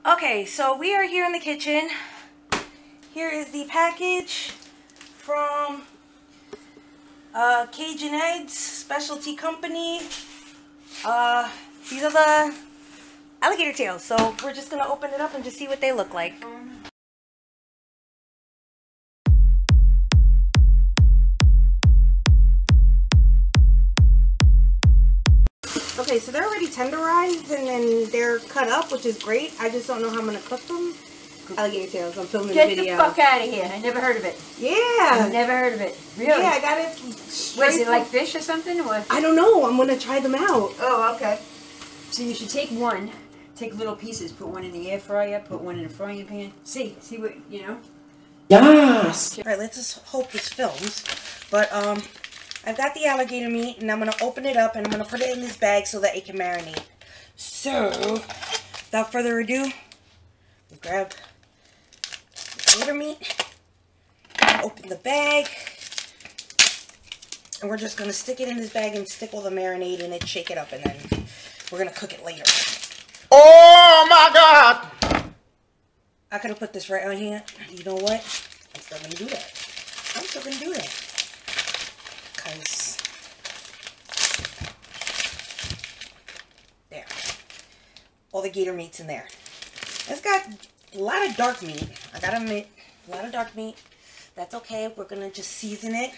Okay, so we are here in the kitchen. Here is the package from Cajun Ed's specialty company. These are the alligator tails. So we're just gonna open it up and just see what they look like. Okay, so they're already tenderized and then they're cut up, which is great. I just don't know how I'm gonna cook them. Alligator tails. I'm filming the video. Get the fuck out of here! I never heard of it. Yeah. I've never heard of it. Really? Yeah, I got it. Was it like fish or something? Or? I don't know. I'm gonna try them out. Oh, okay. So you should take one, take little pieces, put one in the air fryer, put one in a frying pan. See what you know. Yes. All right, let's just hope this films. But I've got the alligator meat, and I'm gonna open it up, and I'm gonna put it in this bag so that it can marinate. So, without further ado, we grab the gator meat, open the bag, and we're just gonna stick it in this bag and stick all the marinade in it, shake it up, and then we're gonna cook it later. Oh my God! I could have put this right on here. You know what? I'm still gonna do that. I'm still gonna do that. Because there. All the gator meat's in there. It's got a lot of dark meat. I gotta admit, a lot of dark meat. That's okay. We're gonna just season it.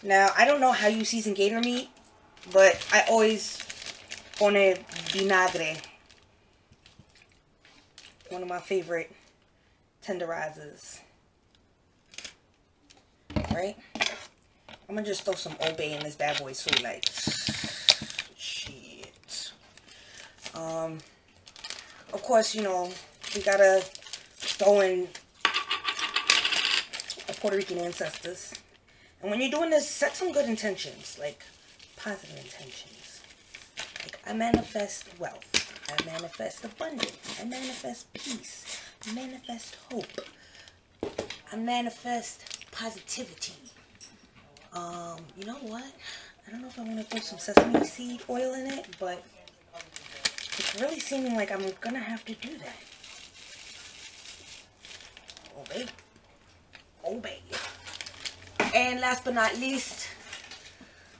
Now, I don't know how you season gator meat, but I always pone vinagre. One of my favorite tenderizers. Right? I'm gonna just throw some Old Bay in this bad boy too, like shit. Of course, you know, we gotta throw in our Puerto Rican ancestors. And when you're doing this, set some good intentions, like positive intentions. Like, I manifest wealth. I manifest abundance. I manifest peace. I manifest hope. I manifest positivity. You know what? I don't know if I want to throw some sesame seed oil in it, but it's really seeming like I'm gonna have to do that. Obey. Obey. And last but not least,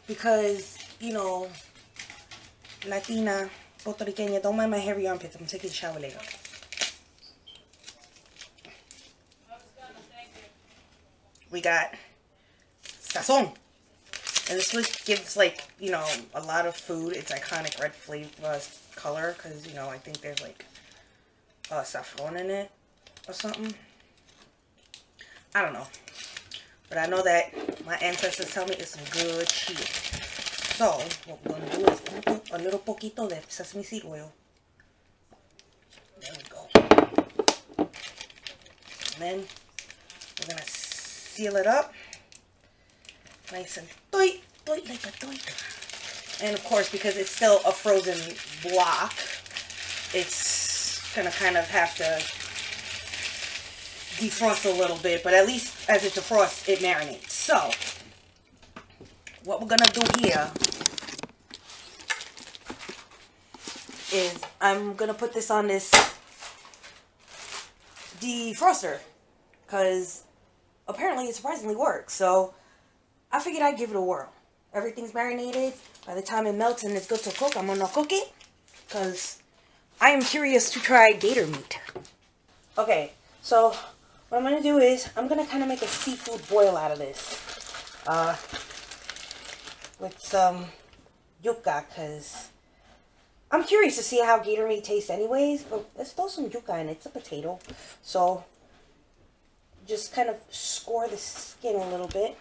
because, you know, Latina, Puerto Rican, don't mind my hairy armpits. I'm taking a shower later. We got sazon. And this gives, like, you know, a lot of food its iconic red flavor color. Because, you know, I think there's, like, saffron in it or something. I don't know. But I know that my ancestors tell me it's some good shit. So, what we're going to do is put a little poquito de sesame seed oil. There we go. And then we're going to seal it up. Nice and tight, like a tight. And of course, because it's still a frozen block, it's gonna kind of have to defrost a little bit, but at least as it defrosts, it marinates. So, what we're gonna do here is I'm gonna put this on this defroster, because apparently it surprisingly works. So I figured I'd give it a whirl. Everything's marinated. By the time it melts and it's good to cook, I'm gonna cook it, because I am curious to try gator meat. Okay, so what I'm gonna do is I'm gonna kind of make a seafood boil out of this, with some yuca, because I'm curious to see how gator meat tastes anyways. But let's throw some yuca in it. It's a potato, so just kind of score the skin a little bit.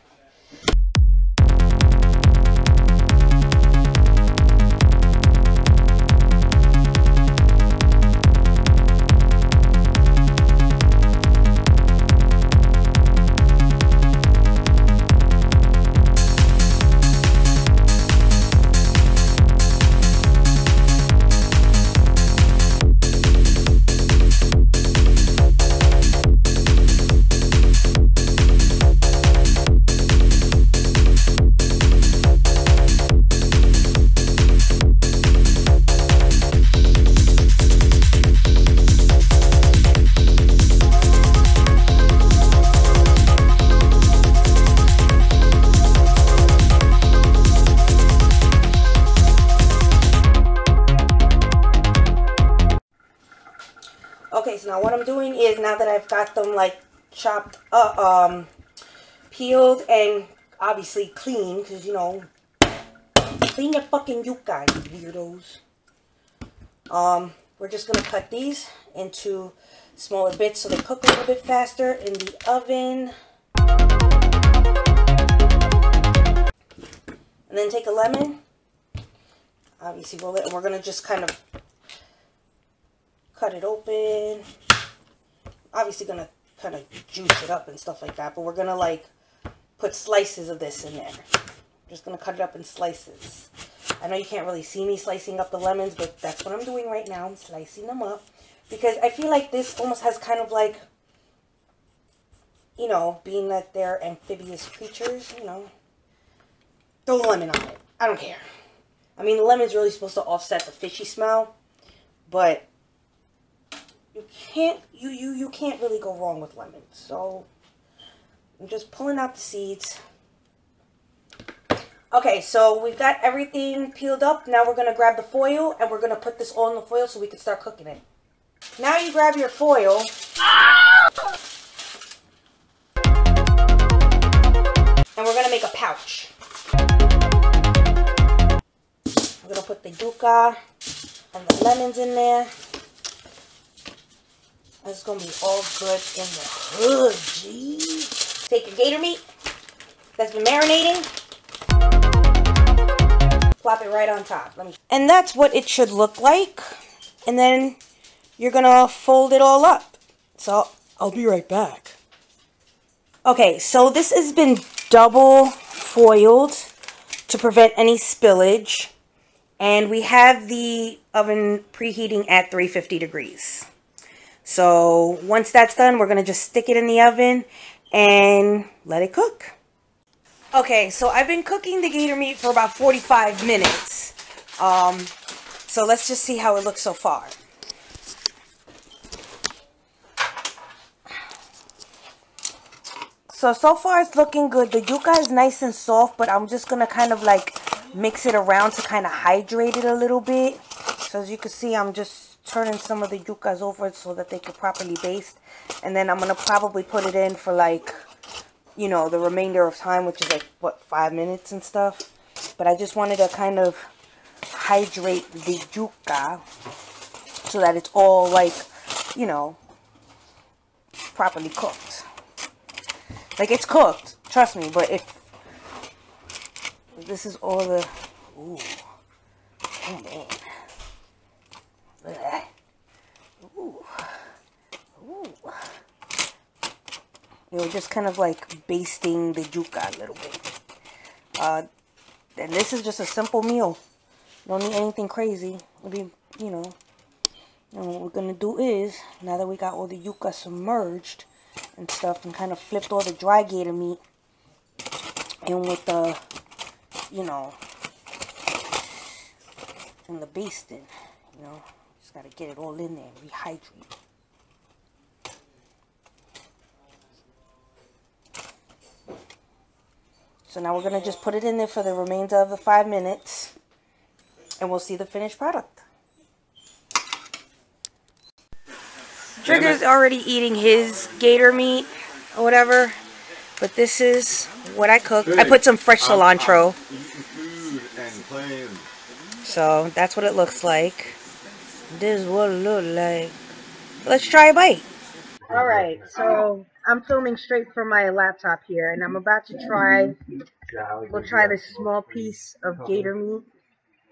Okay, so now what I'm doing is, now that I've got them like chopped up, peeled and obviously clean, because you know, clean your fucking yuca, you weirdos. We're just gonna cut these into smaller bits so they cook a little bit faster in the oven. And then take a lemon, obviously roll it, and we're gonna just kind of cut it open. Obviously gonna kind of juice it up and stuff like that, but we're gonna like put slices of this in there. Just gonna cut it up in slices. I know you can't really see me slicing up the lemons, but that's what I'm doing right now. I'm slicing them up because I feel like this almost has kind of like, you know, being that they're amphibious creatures, you know, throw the lemon on it. I don't care. I mean, the lemon's really supposed to offset the fishy smell, but you can't really go wrong with lemon. So I'm just pulling out the seeds. Okay, so we've got everything peeled up. Now we're going to grab the foil and we're going to put this all in the foil so we can start cooking it. Now you grab your foil. And we're going to make a pouch. I'm going to put the yuca and the lemons in there. It's going to be all good in the hood, jeez. Take your gator meat that's been marinating. Plop it right on top. And that's what it should look like. And then you're going to fold it all up. So I'll be right back. Okay, so this has been double foiled to prevent any spillage. And we have the oven preheating at 350 degrees. So once that's done, we're going to just stick it in the oven and let it cook. Okay, so I've been cooking the gator meat for about 45 minutes. So let's just see how it looks so far. So far it's looking good. The yuca is nice and soft, but I'm just going to kind of like mix it around to kind of hydrate it a little bit. So as you can see, I'm just turning some of the yucas over so that they can properly baste. And then I'm going to probably put it in for like, you know, the remainder of time, which is like, what, 5 minutes and stuff. But I just wanted to kind of hydrate the yuca so that it's all like, you know, properly cooked. Like, it's cooked, trust me, but if this is all the, ooh, oh man, look at that, ooh, ooh. You know, just kind of like basting the yuca a little bit. And this is just a simple meal. Don't need anything crazy. It'll be, you know, what we're gonna do is, now that we got all the yuca submerged and stuff, and kind of flipped all the dry gator meat in with the, you know, and the basting, you know, just gotta get it all in there and rehydrate. So now we're gonna just put it in there for the remainder of the 5 minutes, and we'll see the finished product. Trigger's already eating his gator meat or whatever, but this is what I cooked. I put some fresh cilantro. So that's what it looks like. This is what it looks like. Let's try a bite. Alright, so I'm filming straight from my laptop here, and I'm about to try, we'll try this small piece of gator meat.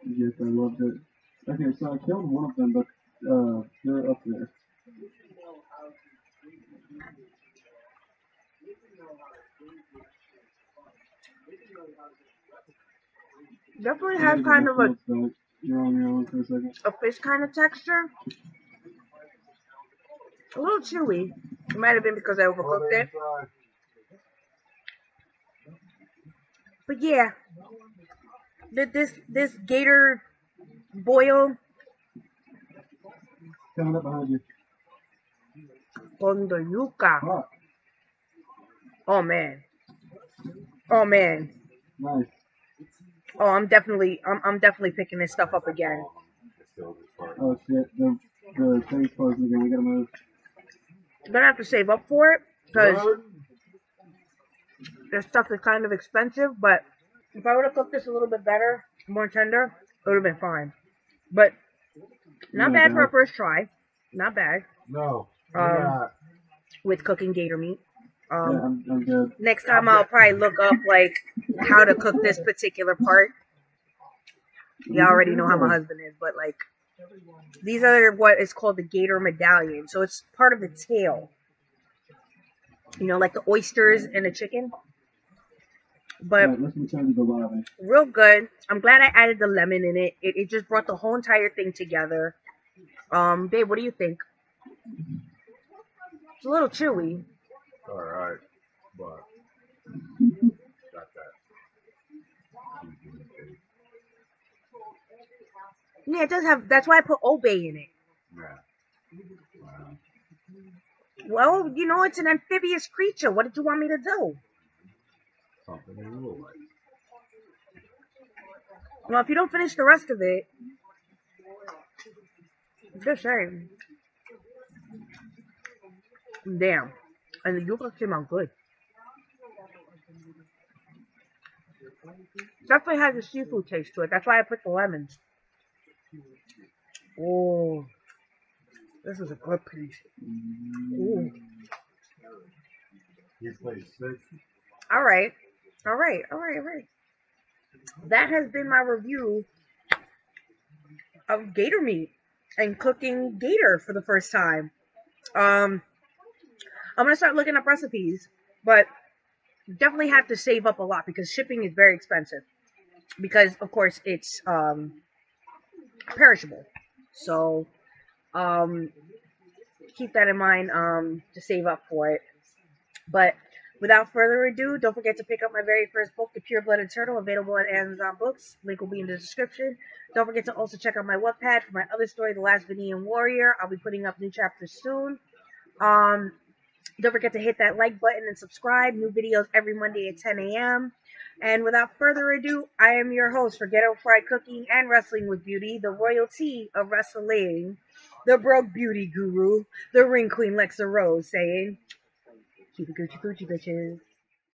Yes, I loved it. Okay, so I killed one of them, but they're up there. Definitely has kind of a You're on your own for a second. A fish kind of texture. A little chewy. It might have been because I overcooked it. But yeah, this gator boil Coming up behind you. con the yuca. Hot. Oh man. Oh man. Nice. Oh, I'm definitely picking this stuff up again. Oh shit. the thing's closing again. We gotta move. I'm gonna have to save up for it because this stuff is kind of expensive. But if I would have cooked this a little bit better, more tender, it would have been fine. But not bad for a first try. Not bad. No. With cooking gator meat. Yeah, I'm good. Next time I'll probably look up like how to cook this particular part. You already know how my husband is, but like these are what is called the gator medallion. So it's part of the tail. You know, like the oysters and the chicken. But Right, let's return to the lobby. Real good. I'm glad I added the lemon in it. It just brought the whole entire thing together. Babe, what do you think? It's a little chewy. Alright, but got that. Yeah, it does have. That's why I put Old Bay in it. Yeah. Well, you know, it's an amphibious creature. What did you want me to do? Something in the like. Well, if you don't finish the rest of it, just saying. Damn. And the yuca came out good. Definitely has a seafood taste to it. That's why I put the lemons. Oh. This is a good piece. Ooh. You play 6. Alright. Alright. That has been my review of gator meat and cooking gator for the first time. I'm gonna start looking up recipes, but definitely have to save up a lot because shipping is very expensive. Because of course it's perishable. So keep that in mind to save up for it. But without further ado, don't forget to pick up my very first book, The Pure-Blooded Turtle, available at Amazon Books. Link will be in the description. Don't forget to also check out my Wattpad for my other story, The Last Venetian Warrior. I'll be putting up new chapters soon. Don't forget to hit that like button and subscribe. New videos every Monday at 10 a.m. And without further ado, I am your host for Ghetto Fried Cooking and Wrestling with Beauty, the royalty of wrestling, the broke beauty guru, the ring queen Lexa Rose, saying, keep it Gucci Pucci, bitches.